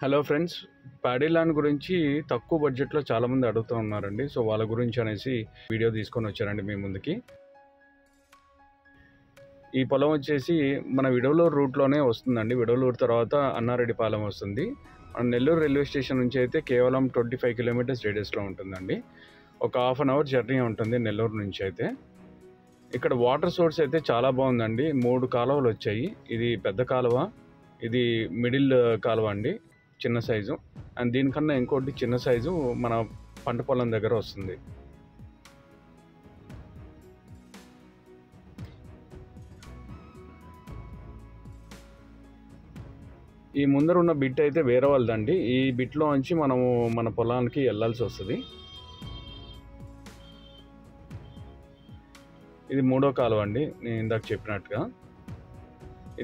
Hello friends, paddy land గురించి తక్కువ బడ్జెట్లో చాలామంది అడుగుతూ ఉన్నారండి. సో వాళ్ళ గురించి అనేసి వీడియో తీసుకొని వచ్చారండి మీ ముందుకి. ఈ పొలం వచ్చేసి మన విడవలూరు రూట్లోనే వస్తుందండి. విడవలూరు తర్వాత అన్నారెడ్డిపాలెం వస్తుంది. నెల్లూరు రైల్వే స్టేషన్ నుంచి అయితే కేవలం 25 కిలోమీటర్స్ రేడియస్లో ఉంటుందండి. ఒక హాఫ్ అన్ అవర్ జర్నీ ఉంటుంది నెల్లూరు నుంచి అయితే. ఇక్కడ వాటర్ సోర్స్ అయితే చాలా బాగుందండి. 3 కాలువలు వచ్చాయి. ఇది పెద్ద కాలువ, ఇది మిడిల్ కాలువ అండి, చిన్న సైజు. అండ్ దీనికన్నా ఇంకోటి చిన్న సైజు మన పంట పొలం దగ్గర వస్తుంది. ఈ ముందర ఉన్న బిట్ అయితే వేరే వాళ్ళదండి. ఈ బిట్లో నుంచి మనము మన పొలానికి వెళ్ళాల్సి వస్తుంది. ఇది 3వ కాలువ అండి, నేను ఇందాక చెప్పినట్టుగా.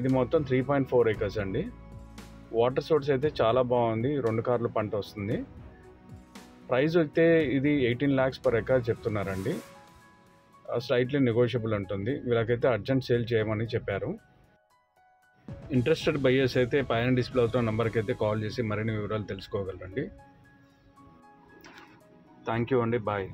ఇది మొత్తం 3.4 acres అండి. వాటర్ సోర్స్ అయితే చాలా బాగుంది. 2 కార్లు పంట వస్తుంది. ప్రైస్ అయితే ఇది 18 lakhs per acre చెప్తున్నారండి. స్లైట్లీ నెగోషియబుల్ ఉంటుంది. వీళ్ళకైతే అర్జెంట్ సేల్ చేయమని చెప్పారు. ఇంట్రెస్టెడ్ బయ్యర్స్ అయితే పైన డిస్ప్లే అవుతున్న నెంబర్కి అయితే కాల్ చేసి మరిన్ని వివరాలు తెలుసుకోగలరండి. థ్యాంక్ యూ అండి, బాయ్.